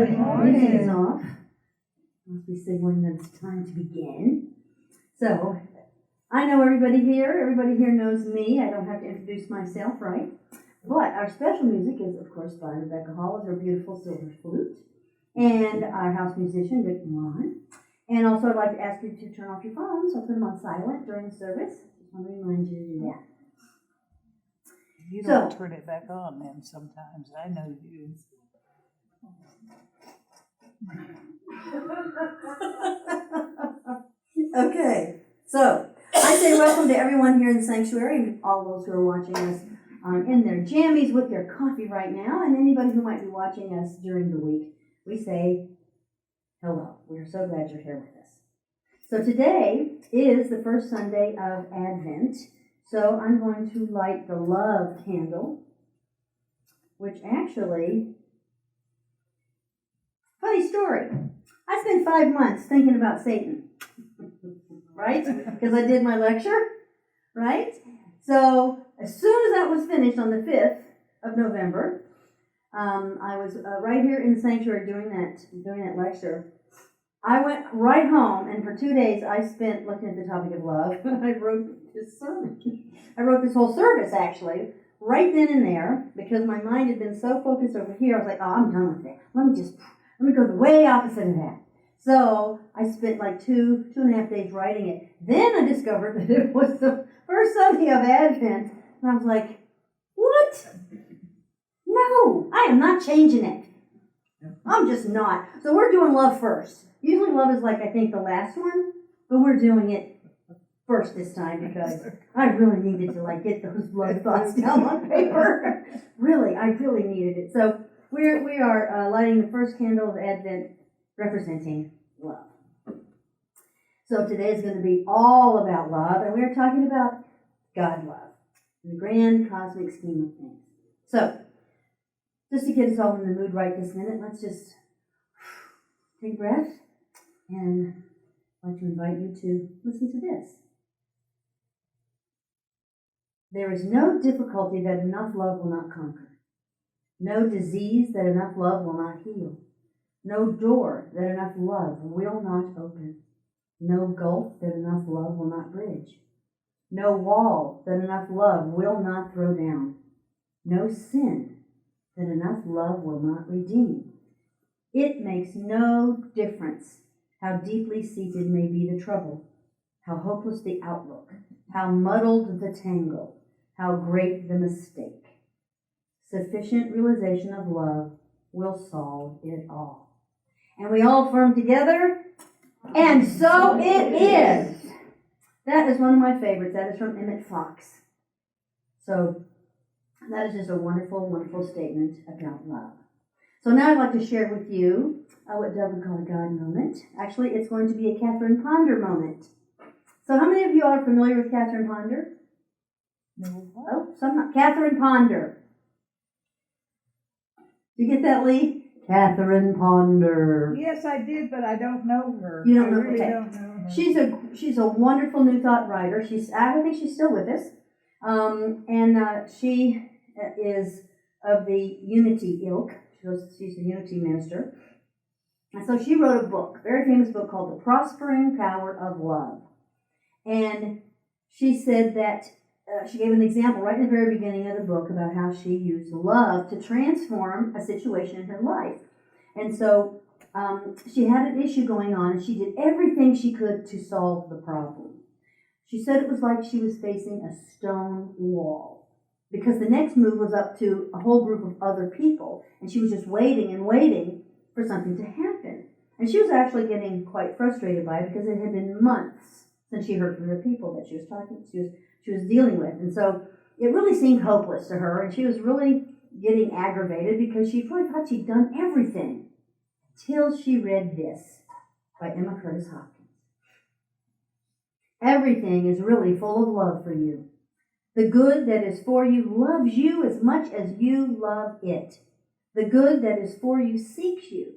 Good morning. Music is off. Must be signaling that it's time to begin. So, I know everybody here. Everybody here knows me. I don't have to introduce myself, right? But our special music is, of course, by Rebecca Hall with her beautiful silver flute, and our house musician, Rick Milan. And also, I'd like to ask you to turn off your phones or put them on silent during the service. Just want to remind you to do that. You don't turn it back on then sometimes. I know you. Okay, so I say welcome to everyone here in the sanctuary and all those who are watching us in their jammies with their coffee right now, and anybody who might be watching us during the week. We say hello. We're so glad you're here with us. So today is the first Sunday of Advent, so I'm going to light the love candle, which actually, funny story. I spent 5 months thinking about Satan, right? Because I did my lecture, right? So as soon as that was finished on the 5th of November, I was right here in the sanctuary doing that lecture. I went right home, and for 2 days I spent looking at the topic of love. I wrote this sermon. I wrote this whole service, actually, right then and there, because my mind had been so focused over here. I was like, oh, I'm done with it. Let me go the way opposite of that. So I spent like two and a half days writing it. Then I discovered that it was the first Sunday of Advent, and I was like, what? No, I am not changing it. I'm just not. So we're doing love first. Usually love is like, I think, the last one, but we're doing it first this time because I really needed to get those love thoughts down on paper. Really, I really needed it. So we are lighting the first candle of Advent representing love. So today is going to be all about love, and we're talking about God love in the grand cosmic scheme of things. So, just to get us all in the mood right this minute, let's just take a breath, and I'd like to invite you to listen to this. There is no difficulty that enough love will not conquer, no disease that enough love will not heal, no door that enough love will not open, no gulf that enough love will not bridge, no wall that enough love will not throw down, no sin that enough love will not redeem. It makes no difference how deeply seated may be the trouble, how hopeless the outlook, how muddled the tangle, how great the mistake. Sufficient realization of love will solve it all. And we all affirm together, and so it is. That is one of my favorites. That is from Emmett Fox. So that is just a wonderful, wonderful statement about love. So now I'd like to share with you what Doug would call a God moment. Actually, it's going to be a Catherine Ponder moment. So how many of you are familiar with Catherine Ponder? No. Oh, some not. Catherine Ponder. Did you get that, Lee? Catherine Ponder. Yes, I did, but I don't know her. You don't know? I really Okay. don't know her. She's a wonderful New Thought writer. I think she's still with us. She is of the Unity ilk. She's a Unity minister. And so she wrote a book, a very famous book called The Prospering Power of Love. And she said that, she gave an example right in the very beginning of the book about how she used love to transform a situation in her life. And so she had an issue going on, and she did everything she could to solve the problem. She said it was like she was facing a stone wall, because the next move was up to a whole group of other people, and she was just waiting and waiting for something to happen. And she was actually getting quite frustrated by it, because it had been months since she heard from the people that she was dealing with. And so it really seemed hopeless to her, and she was really getting aggravated because she really thought she'd done everything, till she read this by Emma Curtis Hopkins. Everything is really full of love for you. The good that is for you loves you as much as you love it. The good that is for you seeks you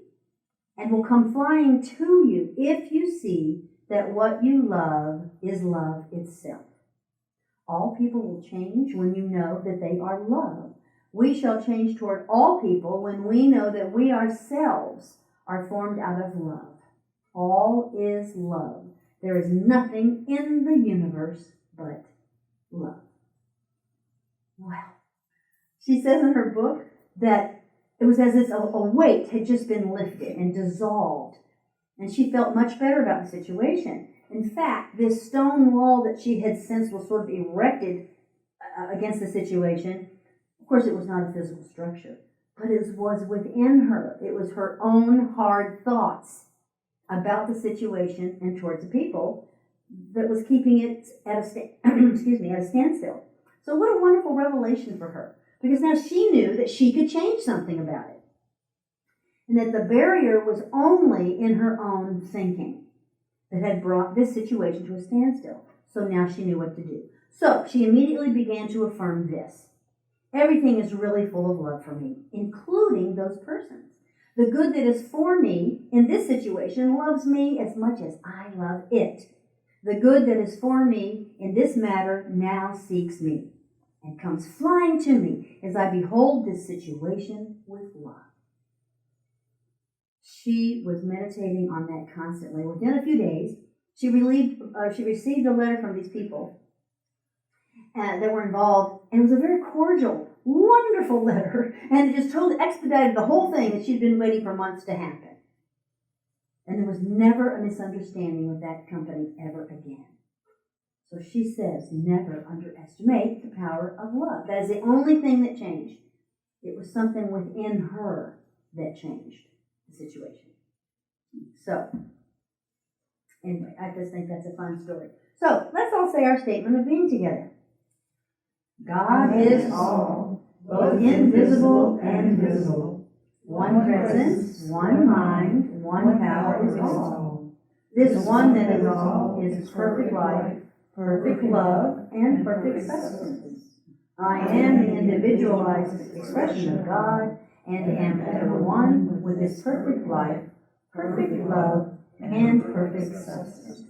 and will come flying to you if you see that what you love is love itself. All people will change when you know that they are loved. We shall change toward all people when we know that we ourselves are formed out of love. All is love. There is nothing in the universe but love. Well, she says in her book that it was as if a weight had just been lifted and dissolved, and she felt much better about the situation. In fact, this stone wall that she had sensed was sort of erected against the situation, of course it was not a physical structure, but it was within her. It was her own hard thoughts about the situation and towards the people that was keeping it at a standstill. So what a wonderful revelation for her, because now she knew that she could change something about it, and that the barrier was only in her own thinking that had brought this situation to a standstill. So now she knew what to do. So she immediately began to affirm this: everything is really full of love for me, including those persons. The good that is for me in this situation loves me as much as I love it. The good that is for me in this matter now seeks me and comes flying to me as I behold this situation with love. She was meditating on that constantly. Within a few days, she received a letter from these people that were involved, and it was a very cordial, wonderful letter, and it just totally expedited the whole thing that she'd been waiting for months to happen. And there was never a misunderstanding with that company ever again. So she says, never underestimate the power of love. That is the only thing that changed. It was something within her that changed the situation. So, anyway, I just think that's a fun story. So, let's all say our statement of being together. God is all, both invisible and visible. One presence, one mind, one power is all. This one that is all is perfect life, perfect love, and perfect substance. I am the individualized expression of God and am ever one with this perfect life, perfect love, and perfect substance.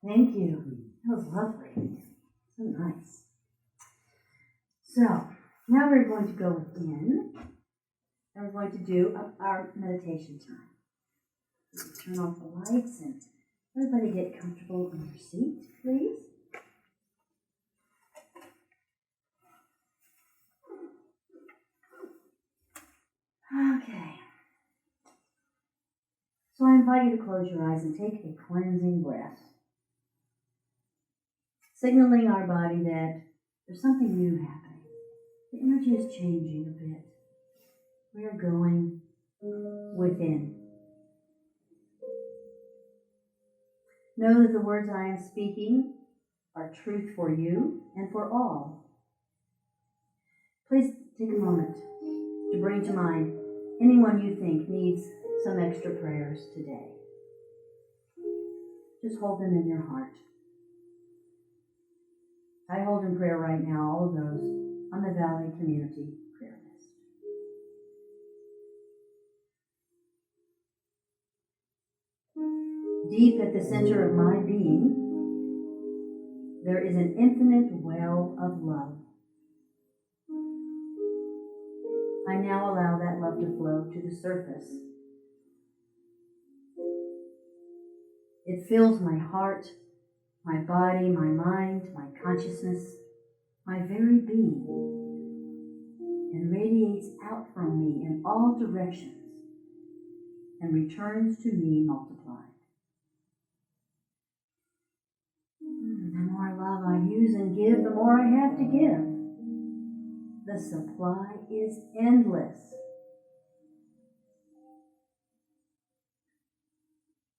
Thank you. That was lovely. So nice. So, now we're going to go within, and we're going to do our meditation time. Turn off the lights and everybody get comfortable in your seat, please. Okay. So I invite you to close your eyes and take a cleansing breath, signaling our body that there's something new happening. The energy is changing a bit. We are going within. Know that the words I am speaking are truth for you and for all. Please take a moment to bring to mind anyone you think needs some extra prayers today. Just hold them in your heart. I hold in prayer right now all of those on the Valley Community Prayer List. Deep at the center of my being, there is an infinite well of love. I now allow that love to flow to the surface. It fills my heart, my body, my mind, my consciousness, my very being, and radiates out from me in all directions and returns to me multiplied. The more love I use and give, the more I have to give. The supply is endless.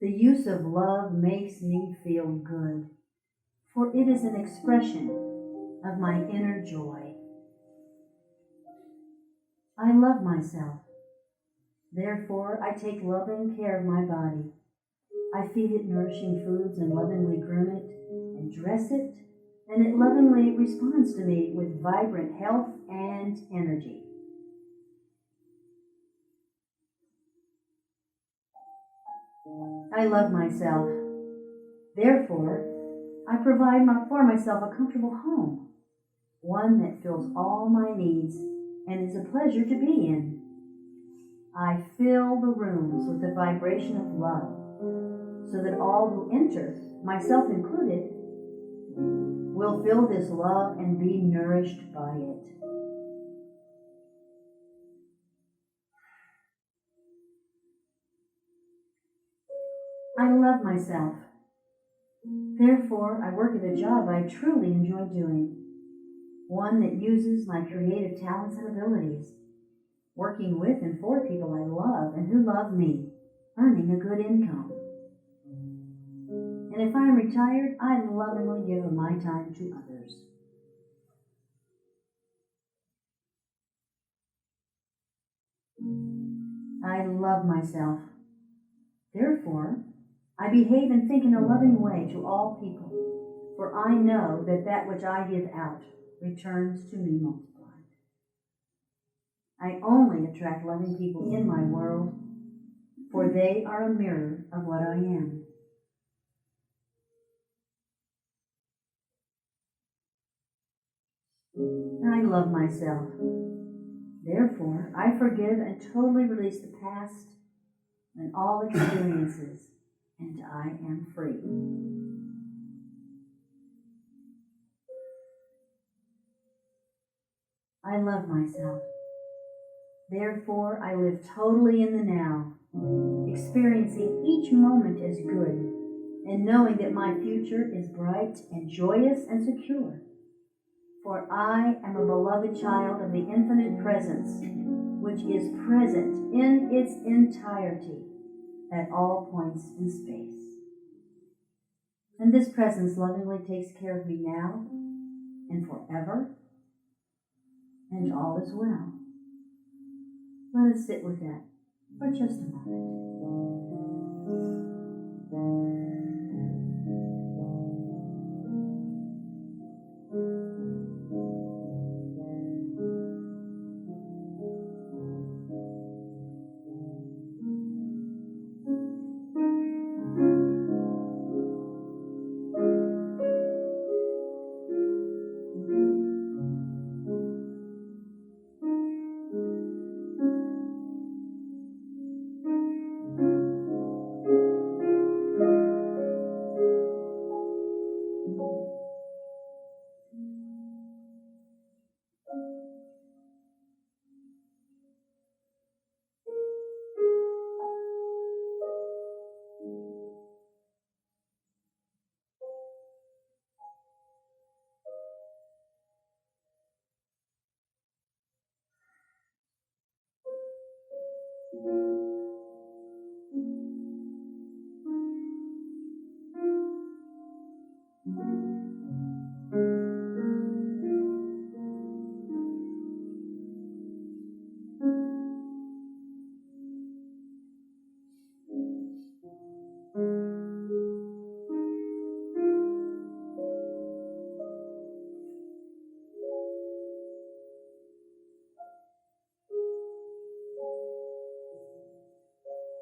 The use of love makes me feel good, for it is an expression of my inner joy. I love myself. Therefore, I take loving care of my body. I feed it nourishing foods and lovingly groom it and dress it, and it lovingly responds to me with vibrant health and energy. I love myself. Therefore, I provide for myself a comfortable home, one that fills all my needs and is a pleasure to be in. I fill the rooms with the vibration of love, so that all who enter, myself included, will feel this love and be nourished by it. I love myself. Therefore, I work at a job I truly enjoy doing, one that uses my creative talents and abilities, working with and for people I love and who love me, earning a good income. And if I am retired, I lovingly give my time to others. I love myself. Therefore, I behave and think in a loving way to all people, for I know that that which I give out returns to me multiplied. I only attract loving people in my world, for they are a mirror of what I am. I love myself. Therefore, I forgive and totally release the past and all experiences, and I am free. I love myself. Therefore, I live totally in the now, experiencing each moment as good, and knowing that my future is bright and joyous and secure. For I am a beloved child of the infinite presence, which is present in its entirety at all points in space. And this presence lovingly takes care of me now and forever, and all is well. Let us sit with that for just a moment.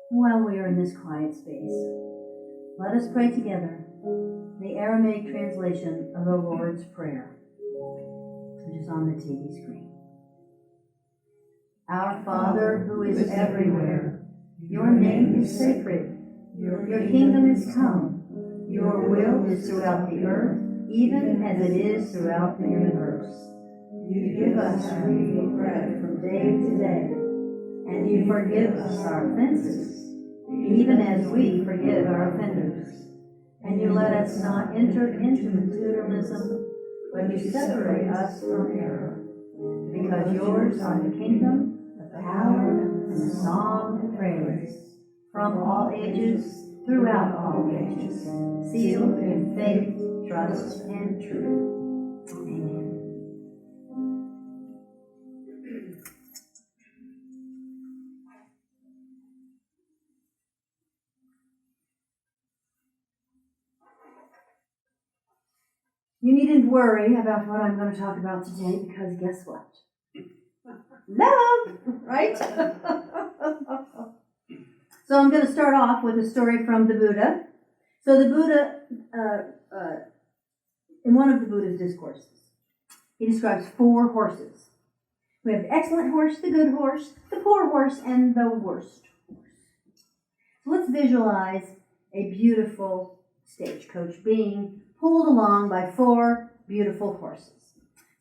While we are in this quiet space, let us pray together the Aramaic translation of the Lord's Prayer, which is on the TV screen. Our Father who is everywhere, your name is sacred, your kingdom is come, your will is throughout the earth, even as it is throughout the universe. You give us our daily bread from day to day, and you forgive us our offenses, even as we forgive our offenders. And you let us not enter into materialism, but you separate us from error. Because yours are the kingdom, the power, and the song and praise, from all ages, throughout all ages, sealed in faith, trust, and truth. Amen. You needn't worry about what I'm going to talk about today, because guess what? Love, right? So I'm going to start off with a story from the Buddha. So the Buddha, in one of the Buddha's discourses, he describes 4 horses. We have the excellent horse, the good horse, the poor horse, and the worst horse. So let's visualize a beautiful stagecoach being pulled along by 4 beautiful horses.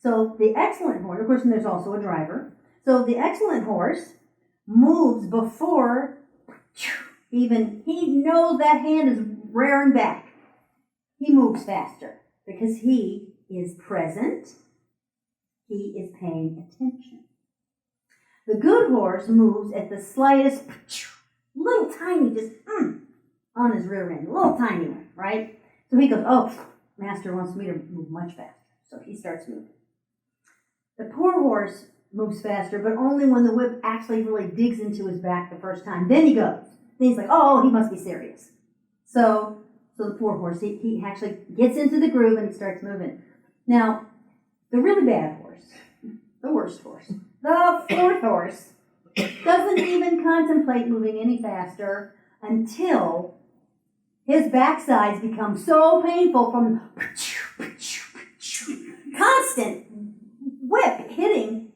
So the excellent horse, of course, and there's also a driver. So the excellent horse moves before even he knows that hand is rearing back. He moves faster because he is present. He is paying attention. The good horse moves at the slightest, little tiny, just on his rear end, little tiny one, right? So he goes, oh, master wants me to move much faster. So he starts moving. The poor horse moves faster, but only when the whip actually really digs into his back the first time. Then he goes. Then he's like, oh, he must be serious. So the poor horse, he actually gets into the groove and he starts moving. Now, the really bad horse, the worst horse, the 4th horse, doesn't even contemplate moving any faster until his backsides become so painful from constant whip hitting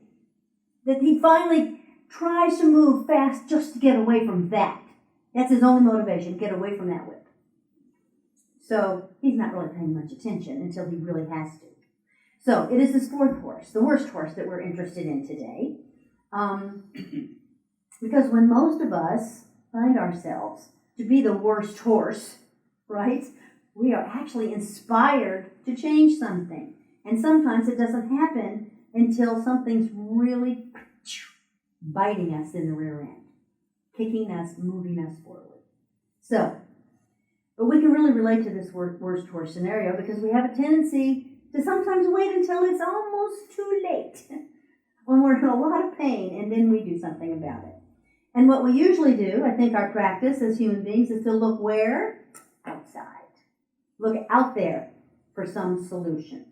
that he finally tries to move fast just to get away from that. That's his only motivation, get away from that whip. So he's not really paying much attention until he really has to. So it is this 4th horse, the worst horse, that we're interested in today. Because when most of us find ourselves to be the worst horse, right, we are actually inspired to change something. And sometimes it doesn't happen until something's really biting us in the rear end, kicking us, moving us forward. So, but we can really relate to this worst horse scenario because we have a tendency to sometimes wait until it's almost too late when we're in a lot of pain, and then we do something about it. And what we usually do, I think our practice as human beings, is to look where? Outside. Look out there for some solution.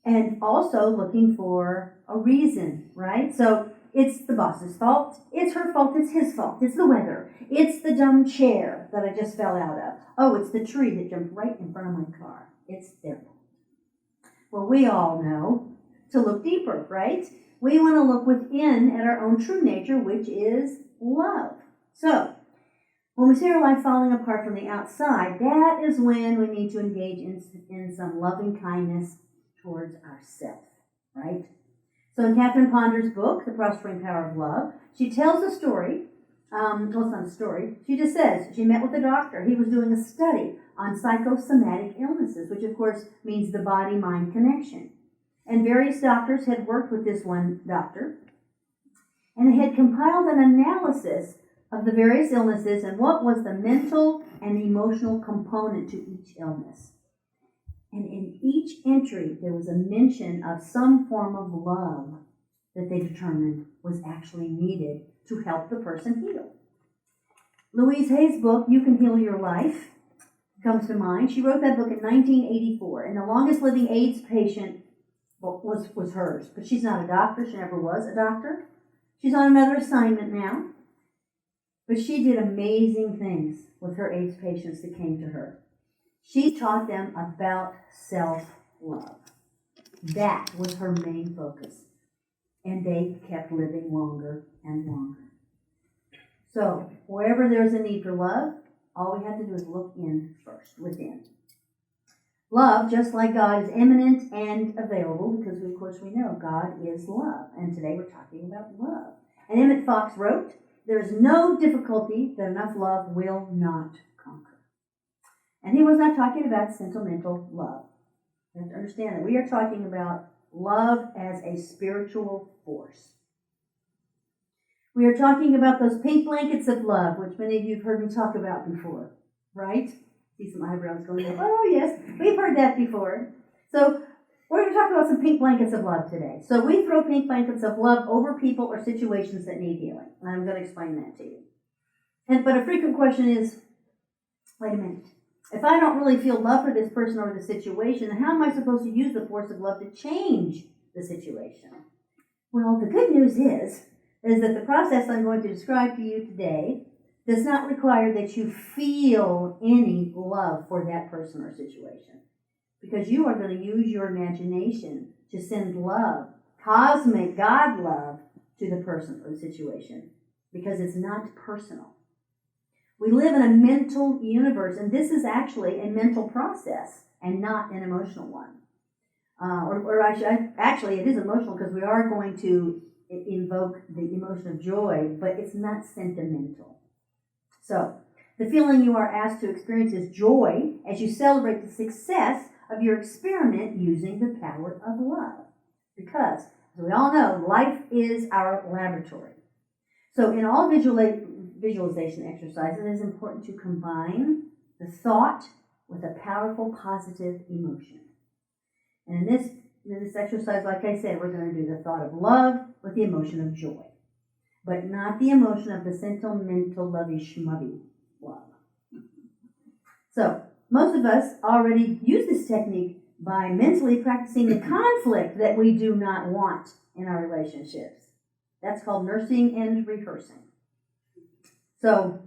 And also looking for a reason, right? So it's the boss's fault, it's her fault, it's his fault, it's the weather, it's the dumb chair that I just fell out of. Oh, it's the tree that jumped right in front of my car. It's their fault. Well, we all know to look deeper, right? We want to look within at our own true nature, which is love. So, when we see our life falling apart from the outside, that is when we need to engage in some loving kindness towards ourselves, right? So in Catherine Ponder's book, The Prospering Power of Love, she tells a story. Well, it's not a story. She just says she met with a doctor. He was doing a study on psychosomatic illnesses, which of course means the body-mind connection. And various doctors had worked with this one doctor. And they had compiled an analysis of the various illnesses and what was the mental and emotional component to each illness. And in each entry, there was a mention of some form of love that they determined was actually needed to help the person heal. Louise Hay's book, You Can Heal Your Life, comes to mind. She wrote that book in 1984, and the longest living AIDS patient was hers. But she's not a doctor. She never was a doctor. She's on another assignment now. But she did amazing things with her AIDS patients that came to her. She taught them about self-love. That was her main focus. And they kept living longer and longer. So, wherever there's a need for love, all we have to do is look in first, within. Love, just like God, is immanent and available because, of course, we know God is love. And today we're talking about love. And Emmett Fox wrote, "There is no difficulty that enough love will not conquer." And he was not talking about sentimental love. You have to understand that we are talking about love as a spiritual force. We are talking about those pink blankets of love, which many of you have heard me talk about before, right? See some eyebrows going up. Oh, yes, we've heard that before. So we're going to talk about some pink blankets of love today. So we throw pink blankets of love over people or situations that need healing. And I'm going to explain that to you. But a frequent question is, wait a minute. If I don't really feel love for this person or the situation, then how am I supposed to use the force of love to change the situation? Well, the good news is that the process I'm going to describe to you today does not require that you feel any love for that person or situation. Because you are going to use your imagination to send love, cosmic God love, to the person or the situation. Because it's not personal. We live in a mental universe, and this is actually a mental process and not an emotional one. Actually, it is emotional because we are going to invoke the emotion of joy, but it's not sentimental. So, the feeling you are asked to experience is joy as you celebrate the success of your experiment using the power of love. Because, as we all know, life is our laboratory. So, in all visualization exercises, it is important to combine the thought with a powerful positive emotion. And in this exercise, like I said, we're going to do the thought of love with the emotion of joy, but not the emotion of the sentimental, lovey-schmovey love. So, most of us already use this technique by mentally practicing the conflict that we do not want in our relationships. That's called nursing and rehearsing. So,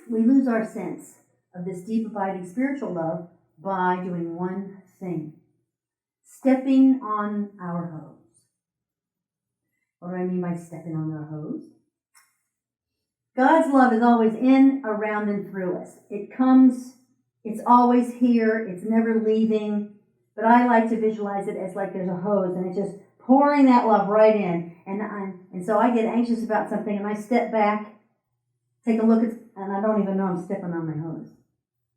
we lose our sense of this deep, abiding spiritual love by doing one thing: stepping on our hose. What do I mean by stepping on our hose? God's love is always in, around, and through us. It comes, it's always here, it's never leaving. But I like to visualize it as like there's a hose and it's just pouring that love right in. And so I get anxious about something and I step back, take a look at, and I don't even know I'm stepping on my hose.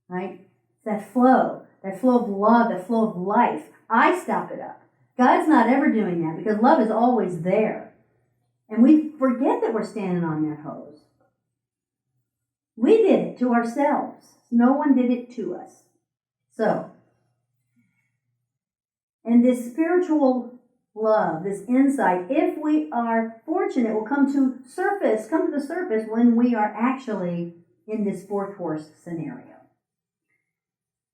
Right? It's that flow of love, that flow of life. I stop it up. God's not ever doing that because love is always there. And we forget that we're standing on that hose. We did it to ourselves. No one did it to us. So, and this spiritual love, this insight, if we are fortunate, will come to the surface when we are actually in this fourth horse scenario.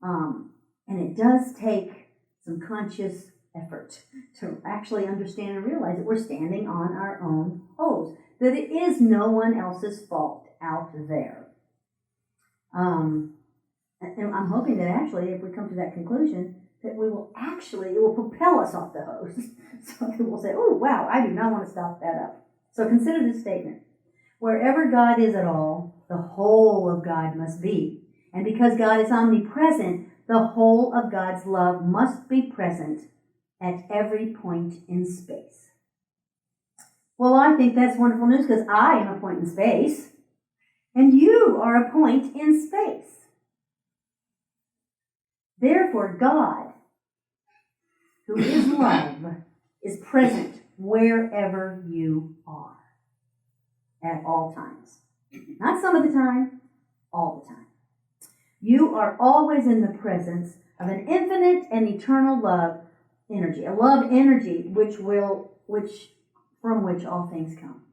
And it does take some conscious effort to actually understand and realize that we're standing on our own hose, that it is no one else's fault out there. And I'm hoping that actually, if we come to that conclusion, that it will propel us off the hose. So that we'll say, oh, wow, I do not want to stop that up. So consider this statement. Wherever God is at all, the whole of God must be. And because God is omnipresent, the whole of God's love must be present at every point in space. Well, I think that's wonderful news because I am a point in space, and you are a point in space. Therefore, God, who is love, is present wherever you are. at all times. Not some of the time, all the time. You are always in the presence of an infinite and eternal love energy, a love energy from which all things come.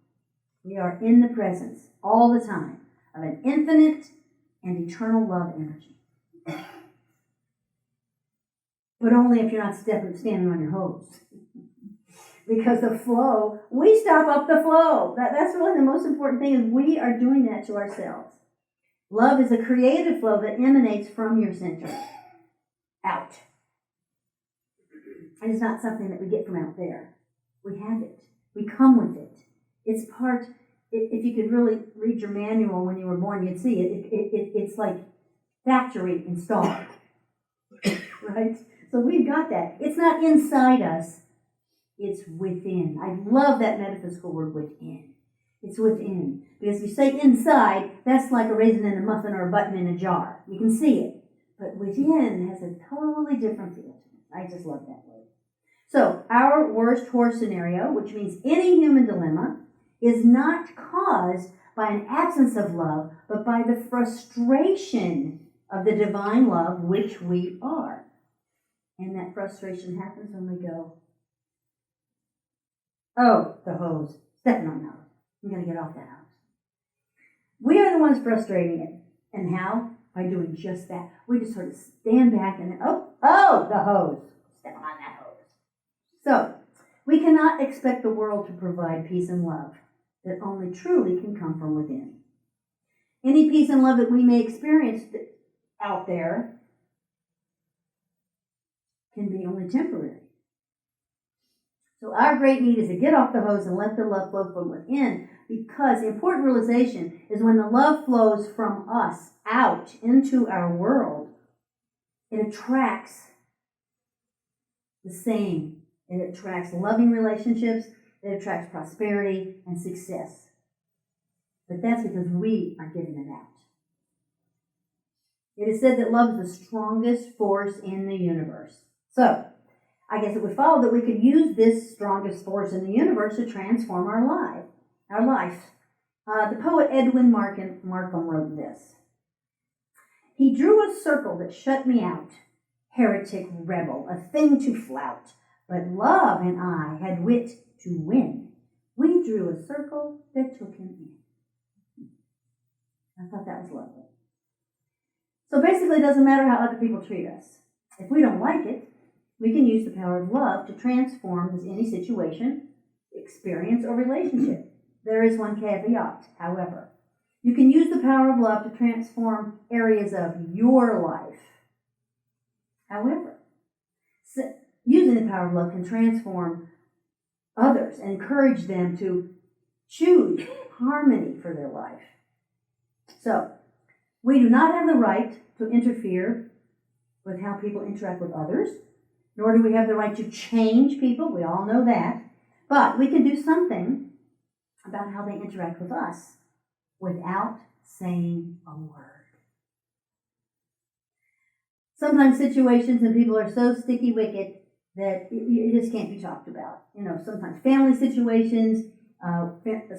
We are in the presence all the time of an infinite and eternal love energy. But only if you're not standing on your hose. Because the flow, we stop up the flow. That's really the most important thing, is we are doing that to ourselves. Love is a creative flow that emanates from your center out. And it's not something that we get from out there. We have it. We come with it. It's part, if you could really read your manual when you were born, you'd see it. It's like factory installed. Right? So we've got that. It's not inside us. It's within. I love that metaphysical word, within. It's within. Because if you say inside, that's like a raisin in a muffin or a button in a jar. You can see it. But within has a totally different feel. I just love that word. So, our worst horse scenario, which means any human dilemma, is not caused by an absence of love, but by the frustration of the divine love which we are. And that frustration happens when we go, oh, the hose, stepping on the hose. I'm going to get off that hose. We are the ones frustrating it. And how? By doing just that. We just sort of stand back and then, oh, the hose. Step on that hose. So, we cannot expect the world to provide peace and love that only truly can come from within. Any peace and love that we may experience out there can be only temporary. So our great need is to get off the hose and let the love flow from within, because the important realization is when the love flows from us out into our world, it attracts the same. It attracts loving relationships, it attracts prosperity and success. But that's because we are giving it out. It is said that love is the strongest force in the universe. So, I guess it would follow that we could use this strongest force in the universe to transform our life. The poet Edwin Markham wrote this. He drew a circle that shut me out, heretic rebel, a thing to flout. But love and I had wit to win. We drew a circle that took him in. I thought that was lovely. So basically, it doesn't matter how other people treat us. If we don't like it, we can use the power of love to transform any situation, experience, or relationship. There is one caveat, however. You can use the power of love to transform areas of your life. However, using the power of love can transform others and encourage them to choose harmony for their life. So, we do not have the right to interfere with how people interact with others, nor do we have the right to change people. We all know that. But we can do something about how they interact with us without saying a word. Sometimes situations and people are so sticky wicket that it just can't be talked about. You know, sometimes family situations,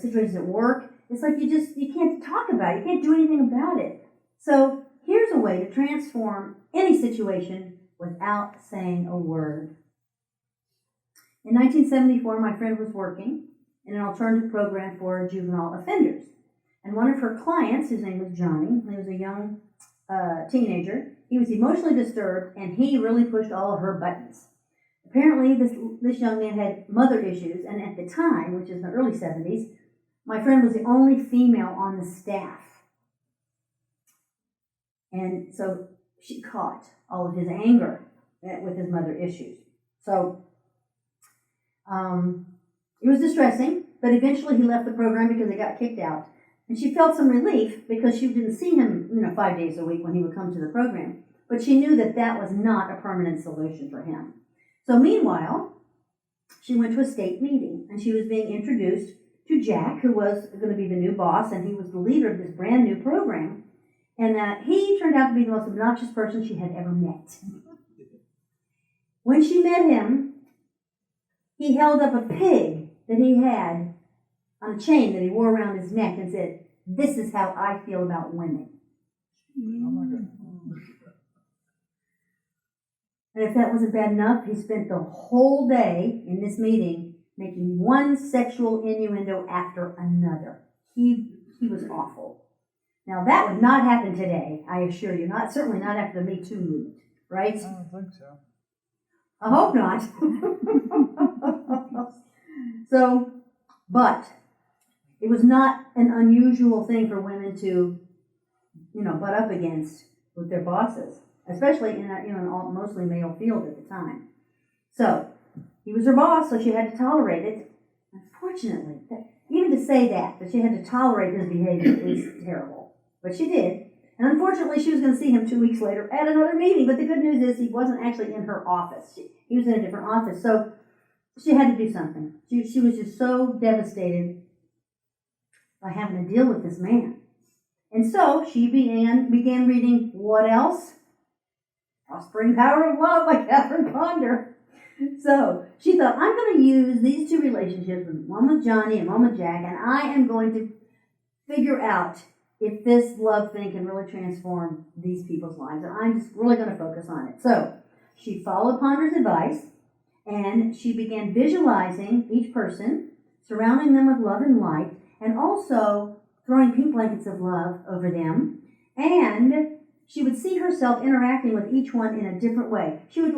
situations at work, it's like you can't talk about it. You can't do anything about it. So here's a way to transform any situation without saying a word. In 1974, my friend was working in an alternative program for juvenile offenders. And one of her clients, his name was Johnny, he was a young teenager, he was emotionally disturbed, and he really pushed all of her buttons. Apparently, this young man had mother issues, and at the time, which is the early 70s, my friend was the only female on the staff. And so she caught all of his anger with his mother issues. So it was distressing, but eventually he left the program because he got kicked out. And she felt some relief because she didn't see him, 5 days a week when he would come to the program. But she knew that that was not a permanent solution for him. So meanwhile, she went to a state meeting, and she was being introduced to Jack, who was going to be the new boss, and he was the leader of this brand new program. And he turned out to be the most obnoxious person she had ever met. When she met him, he held up a pig that he had on a chain that he wore around his neck and said, "This is how I feel about women." Oh my God. And if that wasn't bad enough, he spent the whole day in this meeting making one sexual innuendo after another. He was awful. Now that would not happen today, I assure you. Certainly not after the Me Too movement, right? I don't think so. I hope not. So, but it was not an unusual thing for women to, butt up against with their bosses, especially in a mostly male field at the time. So he was her boss, so she had to tolerate it. Unfortunately, even to say that she had to tolerate his behavior is terrible, but she did. And unfortunately, she was going to see him 2 weeks later at another meeting. But the good news is he wasn't actually in her office. He was in a different office, so she had to do something. She was just so devastated by having to deal with this man. And so she began reading what else? Prospering Power of Love by Catherine Ponder. So she thought, I'm going to use these two relationships, one with Johnny and one with Jack, and I am going to figure out if this love thing can really transform these people's lives. And I'm just really going to focus on it. So she followed Ponder's advice, and she began visualizing each person, surrounding them with love and light, and also throwing pink blankets of love over them. And she would see herself interacting with each one in a different way. She would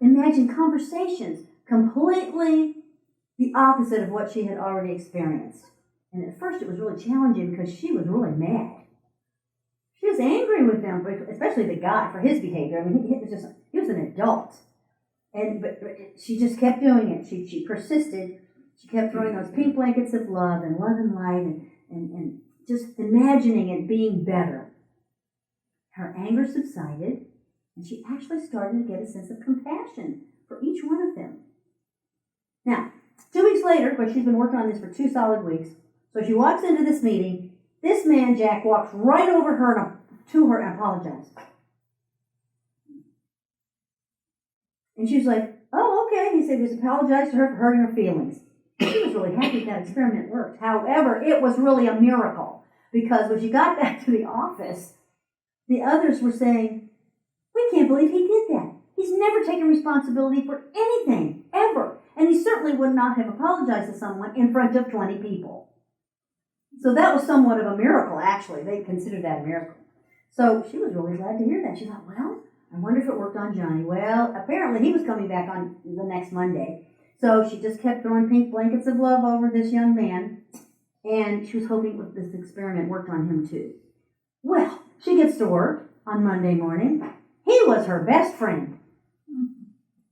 imagine conversations completely the opposite of what she had already experienced. And at first it was really challenging because she was really mad. She was angry with them, especially the guy, for his behavior. I mean, he was an adult. But she just kept doing it. She persisted. She kept throwing those pink blankets of love and light and just imagining it being better. Her anger subsided, and she actually started to get a sense of compassion for each one of them. Now, 2 weeks later, of course, she's been working on this for 2 solid weeks, so she walks into this meeting. This man, Jack, walks right over to her and apologized. And she's like, "Oh, okay." He said, "Just apologize to her for hurting her feelings." She was really happy that experiment worked. However, it was really a miracle, because when she got back to the office, the others were saying, "We can't believe he did that. He's never taken responsibility for anything, ever. And he certainly would not have apologized to someone in front of 20 people." So that was somewhat of a miracle, actually. They considered that a miracle. So she was really glad to hear that. She thought, well, I wonder if it worked on Johnny. Well, apparently he was coming back on the next Monday. So she just kept throwing pink blankets of love over this young man, and she was hoping that this experiment worked on him too. Well, she gets to work on Monday morning. He was her best friend.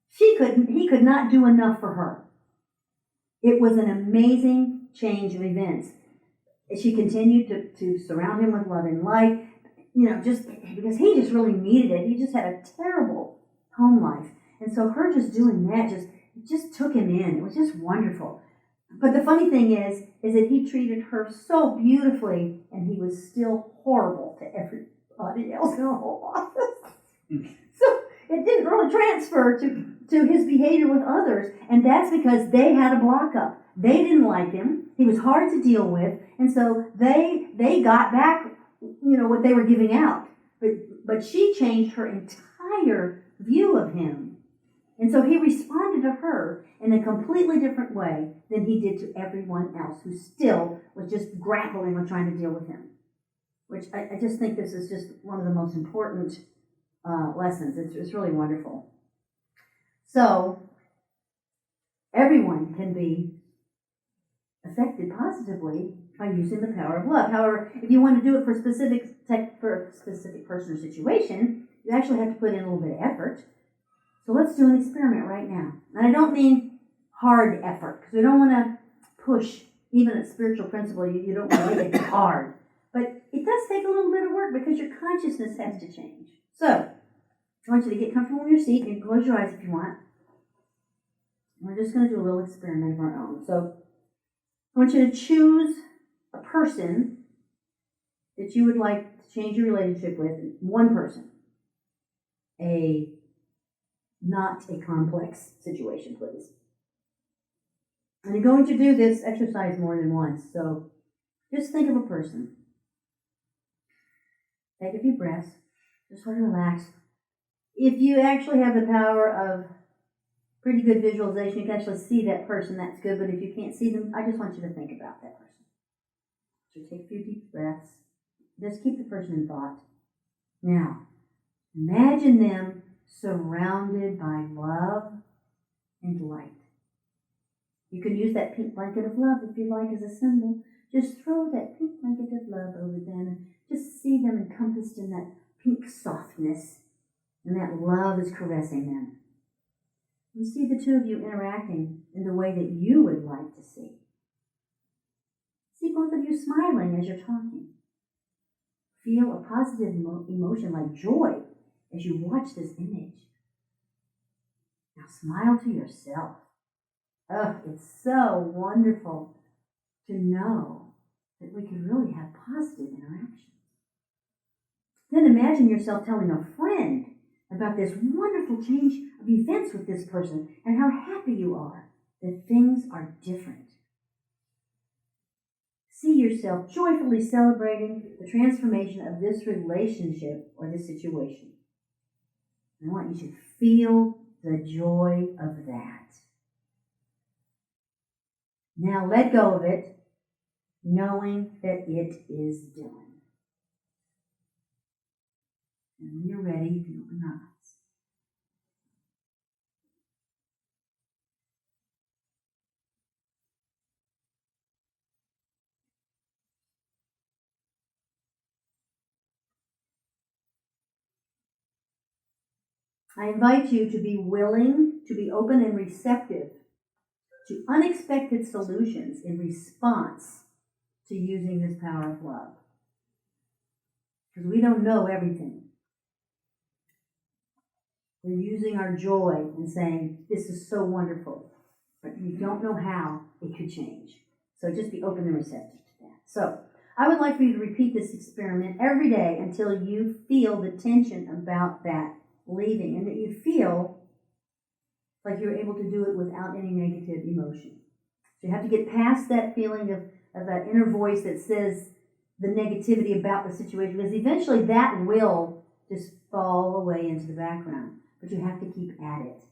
He could not do enough for her. It was an amazing change of events. She continued to surround him with love and light, just because he just really needed it. He just had a terrible home life. And so her just doing that just took him in. It was just wonderful. But the funny thing is that he treated her so beautifully, and he was still horrible to everybody else in the whole office. So it didn't really transfer to his behavior with others, and that's because they had a block up. They didn't like him. He was hard to deal with, and so they got back, what they were giving out. But she changed her entire view of him. And so he responded to her in a completely different way than he did to everyone else who still was just grappling with trying to deal with him. Which I just think this is just one of the most important lessons. It's really wonderful. So everyone can be affected positively by using the power of love. However, if you want to do it for a specific person or situation, you actually have to put in a little bit of effort. So let's do an experiment right now. And I don't mean hard effort, because we don't want to push even a spiritual principle. You don't want to make it hard. But it does take a little bit of work, because your consciousness has to change. So I want you to get comfortable in your seat. You can close your eyes if you want. We're just going to do a little experiment of our own. So I want you to choose a person that you would like to change your relationship with. One person. Not a complex situation, please. And you're going to do this exercise more than once, so just think of a person. Take a few breaths. Just sort of relax. If you actually have the power of pretty good visualization, you can actually see that person, that's good. But if you can't see them, I just want you to think about that person. So take a few deep breaths. Just keep the person in thought. Now, imagine them surrounded by love and light. You can use that pink blanket of love if you like as a symbol. Just throw that pink blanket of love over them and just see them encompassed in that pink softness, and that love is caressing them. And see the two of you interacting in the way that you would like to see. See both of you smiling as you're talking. Feel a positive emotion like joy as you watch this image. Now smile to yourself. Oh, it's so wonderful to know that we can really have positive interactions. Then imagine yourself telling a friend about this wonderful change of events with this person and how happy you are that things are different. See yourself joyfully celebrating the transformation of this relationship or this situation. I want you to feel the joy of that. Now let go of it, knowing that it is done. And when you're ready, you can open your eyes. I invite you to be willing, to be open and receptive to unexpected solutions in response to using this power of love. Because we don't know everything. We're using our joy and saying, this is so wonderful, but you don't know how it could change. So just be open and receptive to that. So I would like for you to repeat this experiment every day until you feel the tension about that leaving and that you feel like you're able to do it without any negative emotion. So you have to get past that feeling of that inner voice that says the negativity about the situation, because eventually that will just fall away into the background. But you have to keep at it,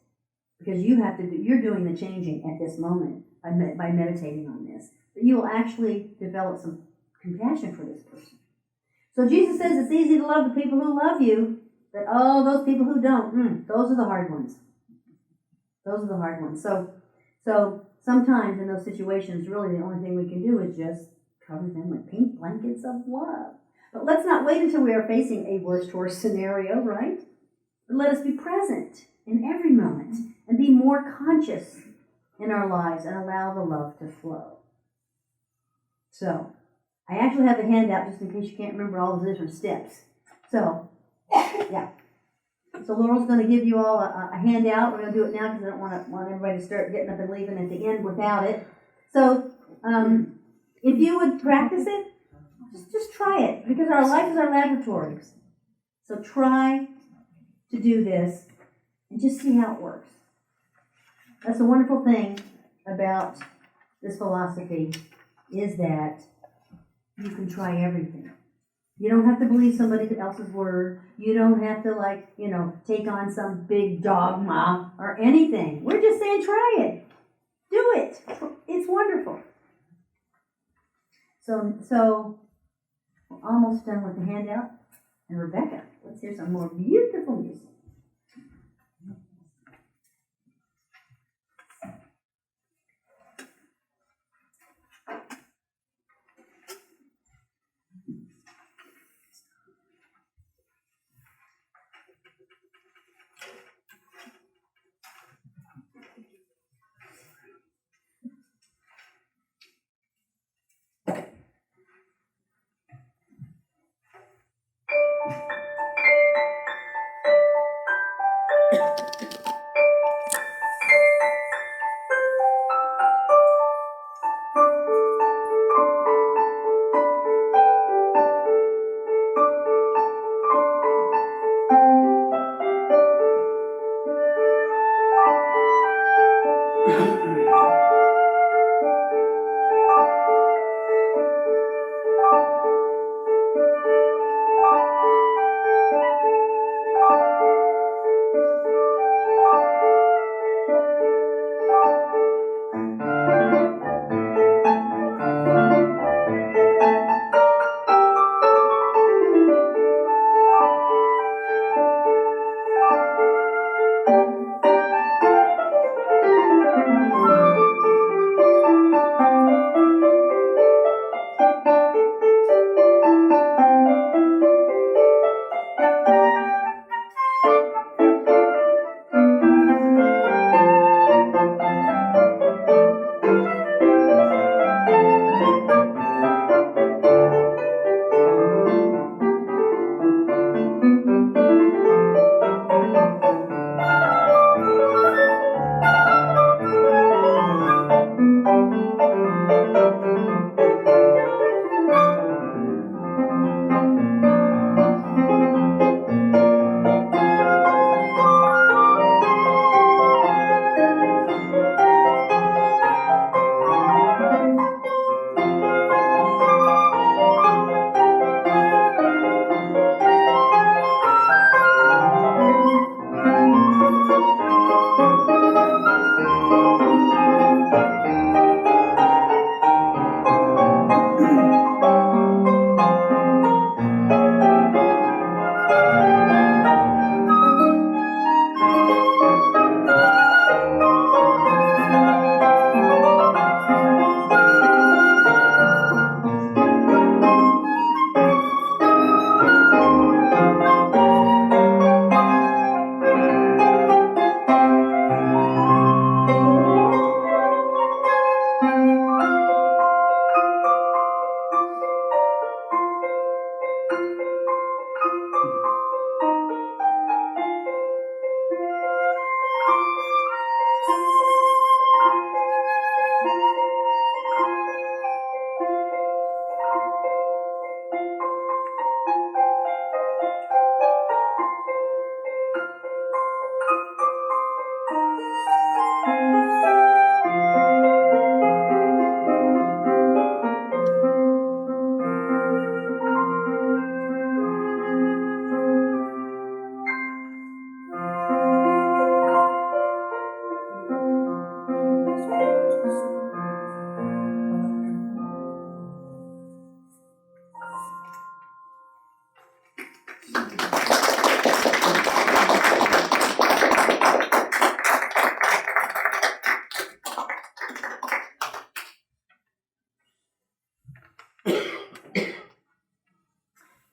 because you're doing the changing at this moment by meditating on this. But you will actually develop some compassion for this person. So Jesus says it's easy to love the people who love you, but those people who don't, those are the hard ones. Those are the hard ones. So sometimes in those situations, really the only thing we can do is just cover them with pink blankets of love. But let's not wait until we are facing a worst scenario, right? But let us be present in every moment and be more conscious in our lives and allow the love to flow. So, I actually have a handout just in case you can't remember all the different steps. So, yeah. So Laurel's going to give you all a handout. We're going to do it now because I don't want everybody to start getting up and leaving at the end without it. So, if you would practice it, just try it, because our life is our laboratory. So try to do this and just see how it works. That's the wonderful thing about this philosophy, is that you can try everything. You don't have to believe somebody else's word. You don't have to take on some big dogma or anything. We're just saying try it. Do it. It's wonderful. So we're almost done with the handout. And Rebecca, let's hear some more beautiful music.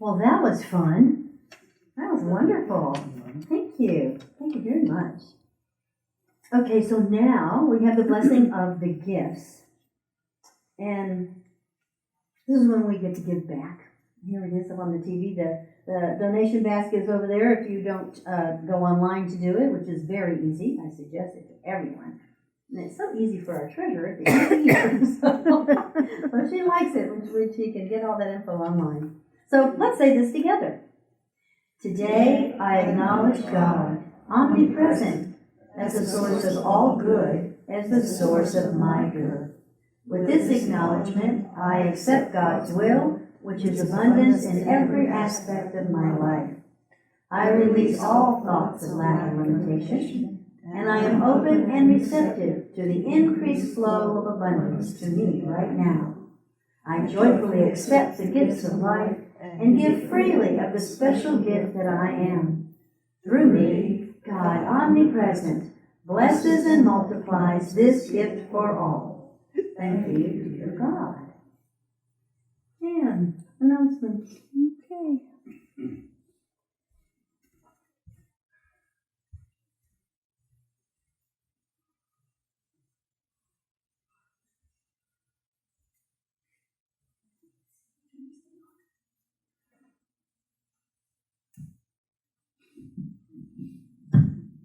Well, that was fun. That was wonderful. Thank you. Thank you very much. Okay, so now we have the blessing of the gifts. And this is when we get to give back. Here it is up on the TV. The donation basket is over there if you don't go online to do it, which is very easy. I suggest it to everyone. And it's so easy for our treasurer to use. So she likes it when she can get all that info online. So let's say this together. Today I acknowledge God, omnipresent, as the source of all good, as the source of my good. With this acknowledgement, I accept God's will, which is abundance in every aspect of my life. I release all thoughts of lack and limitation, and I am open and receptive to the increased flow of abundance to me right now. I joyfully accept the gifts of life and give freely of the special gift that I am. Through me, God, omnipresent, blesses and multiplies this gift for all. Thank you to God. And announcement. Okay.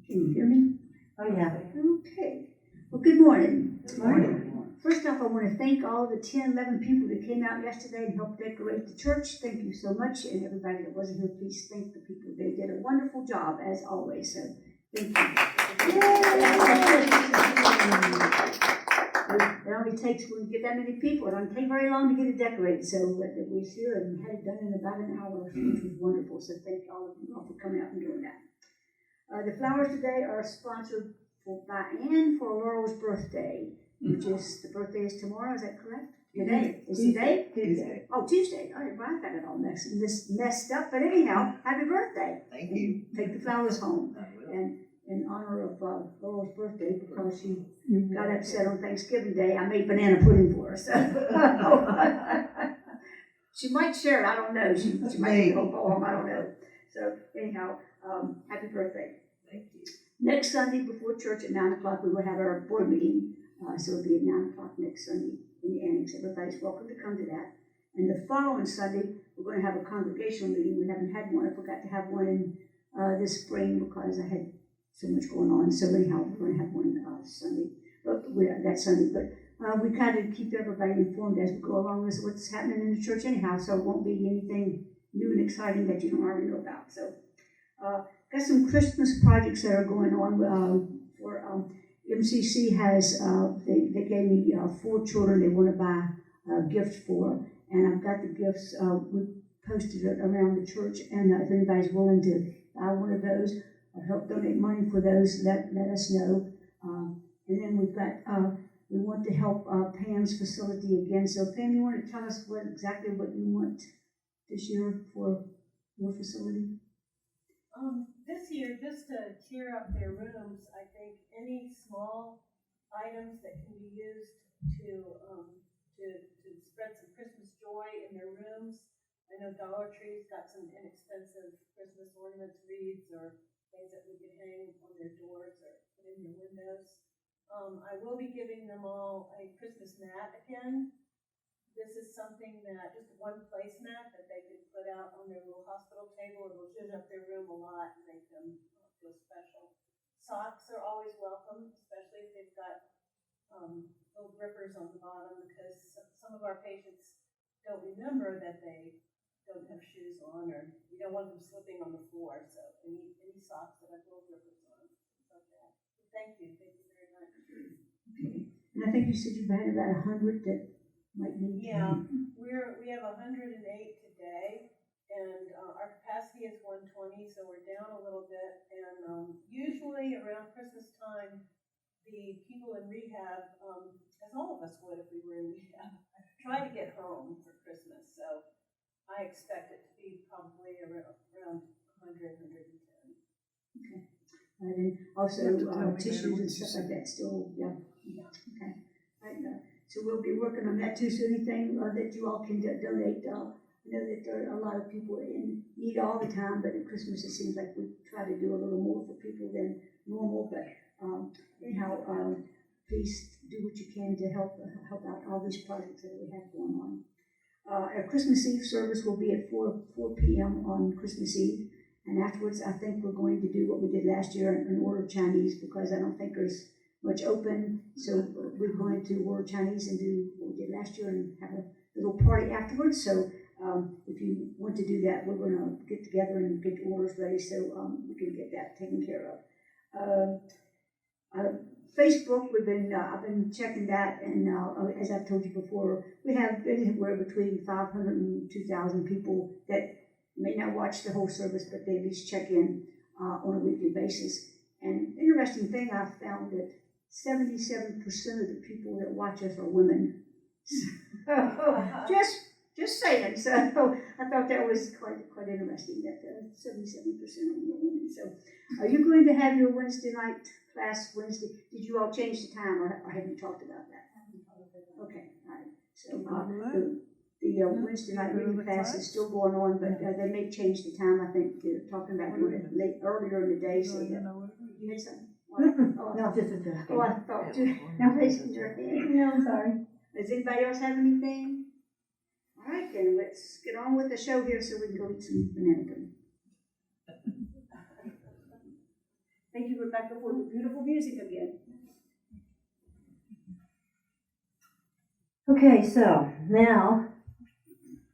Can you hear me? Oh, yeah. Okay. Well, good morning. Good morning. First off, I want to thank all the 10, 11 people that came out yesterday and helped decorate the church. Thank you so much. And everybody that wasn't here, please thank the people. They did a wonderful job, as always. So, thank you. It only takes, when we get that many people, it doesn't take very long to get it decorated. So, we was here and had it done in about an hour, which was wonderful. So, thank all of you all for coming out and doing that. The flowers today are sponsored by Anne for Laurel's birthday, which is, the birthday is tomorrow, is that correct? Today. Is today? Tuesday. Oh, Tuesday. All right, well, I got it all messed up, but anyhow, happy birthday. Thank you. Take the flowers home. I will. And in honor of Laurel's birthday, because she got upset on Thanksgiving Day, I made banana pudding for her. So. She might share it, I don't know. She might go home, I don't know. So anyhow, happy birthday. Thank you. Next Sunday before church at 9 o'clock, we will have our board meeting. So it'll be at 9 o'clock next Sunday in the annex. Everybody's welcome to come to that. And the following Sunday, we're going to have a congregational meeting. We haven't had one. I forgot to have one in this spring because I had so much going on. So anyhow, we're going to have one Sunday, that Sunday. But we kind of keep everybody informed as we go along as what's happening in the church anyhow. So it won't be anything new and exciting that you don't already know about. So got some Christmas projects that are going on. MCC has, they gave me 4 children they want to buy gifts for, and I've got the gifts, we posted it around the church, and if anybody's willing to buy one of those or help donate money for those, let us know. And then we've got, we want to help Pam's facility again. So Pam, you want to tell us exactly what you want this year for your facility? This year, just to cheer up their rooms, I think any small items that can be used to spread some Christmas joy in their rooms. I know Dollar Tree's got some inexpensive Christmas ornaments, wreaths, or things that we could hang on their doors or put in their windows. I will be giving them all a Christmas mat again. This is something that, just one placemat that they can put out on their little hospital table. It will zhuzh up their room a lot and make them feel special. Socks are always welcome, especially if they've got little grippers on the bottom, because some of our patients don't remember that they don't have shoes on, or you don't want them slipping on the floor. So any socks that have little grippers on, things like that. Thank you very much. Okay. And I think you said you've had about 100 that might need. Yeah, we have 108 today, and our capacity is 120, so we're down a little bit. And usually around Christmas time, the people in rehab, as all of us would if we were in rehab, try to get home for Christmas. So I expect it to be probably around 100, 110. Okay. And also tissues and stuff like that still, yeah. Okay. So we'll be working on that too. So anything that you all can donate, know that there are a lot of people in need all the time, but at Christmas it seems like we try to do a little more for people than normal. But anyhow, please do what you can to help out all these projects that we have going on. Our Christmas Eve service will be at 4 p.m. on Christmas Eve. And afterwards, I think we're going to do what we did last year and order Chinese, because I don't think there's much open. So we're going to order Chinese and do what we did last year and have a little party afterwards. So if you want to do that, we're going to get together and get the orders ready so we can get that taken care of. Facebook, I've been checking that, and as I've told you before, we have anywhere between 500 and 2,000 people that may not watch the whole service, but they at least check in on a weekly basis. And interesting thing, I've found that 77% of the people that watch us are women. Just saying. So I thought that was quite interesting that 77% of them are women. So are you going to have your Wednesday night class Wednesday? Did you all change the time, or have you talked about that? Okay, all right. So the Wednesday night reading class is still going on, but they may change the time. I think they're talking about doing it earlier in the day. So you had something? No, just a joke. Oh, I thought you. No, raising your hand. No, I'm sorry. Does anybody else have anything? All right, then let's get on with the show here so we can go eat some banana pudding. Thank you, Rebecca, for the beautiful music again. Okay, so now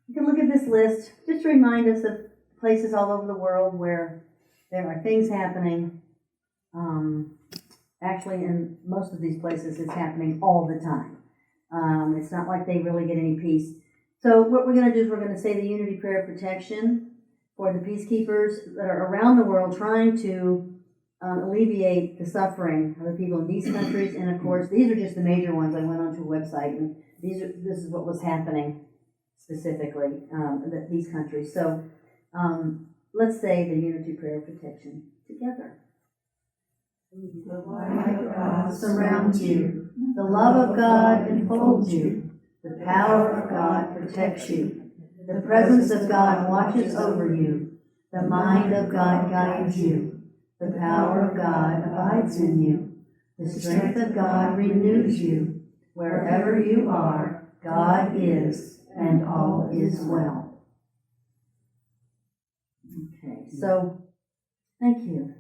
you can look at this list just to remind us of places all over the world where there are things happening. Actually, in most of these places, it's happening all the time. It's not like they really get any peace. So what we're going to do is we're going to say the Unity Prayer of Protection for the peacekeepers that are around the world trying to alleviate the suffering of the people in these countries. And of course, these are just the major ones. I went onto a website, and this is what was happening specifically in these countries. So let's say the Unity Prayer of Protection together. The light of God Surrounds you. The love of God enfolds you. The power of God protects you. The presence of God watches over you. The mind of God guides you. The power of God abides in you. The strength of God renews you. Wherever you are, God is, and all is well. Okay, so thank you.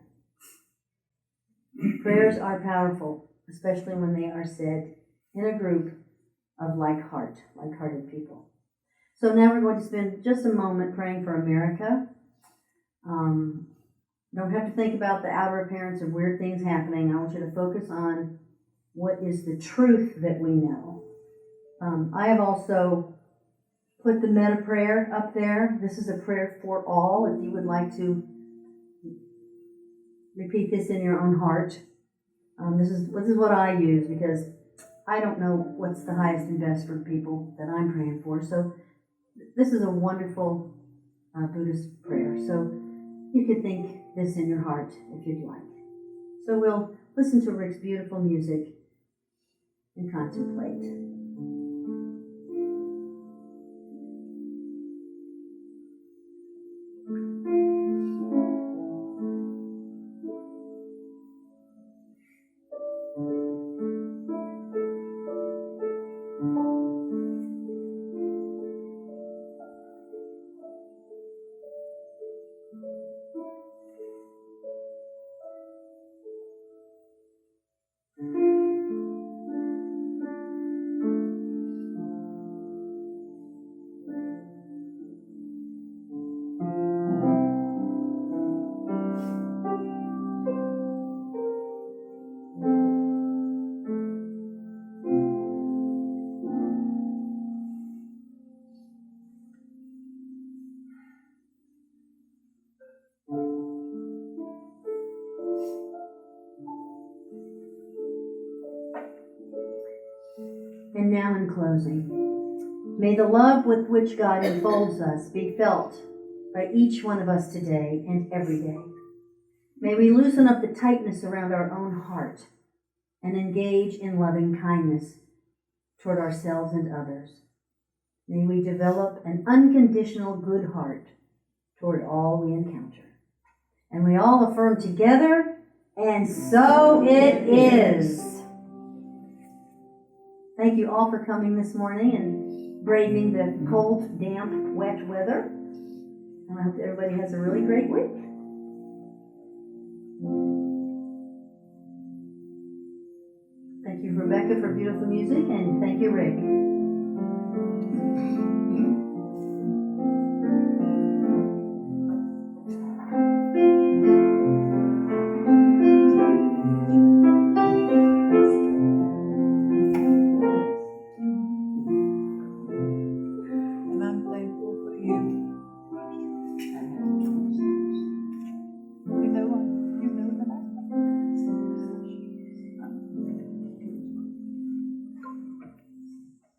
Prayers are powerful, especially when they are said in a group of like-hearted people. So now we're going to spend just a moment praying for America. Don't have to think about the outer appearance of weird things happening. I want you to focus on what is the truth that we know. I have also put the meta prayer up there. This is a prayer for all. If you would like to repeat this in your own heart. This is what I use, because I don't know what's the highest and best for people that I'm praying for. So this is a wonderful Buddhist prayer. So you could think this in your heart if you'd like. So we'll listen to Rick's beautiful music and contemplate. And now in closing, may the love with which God enfolds us be felt by each one of us today and every day. May we loosen up the tightness around our own heart and engage in loving kindness toward ourselves and others. May we develop an unconditional good heart toward all we encounter. And we all affirm together, and so it is. Thank you all for coming this morning and braving the cold, damp, wet weather. And I hope that everybody has a really great week. Thank you, Rebecca, for beautiful music, and thank you, Rick.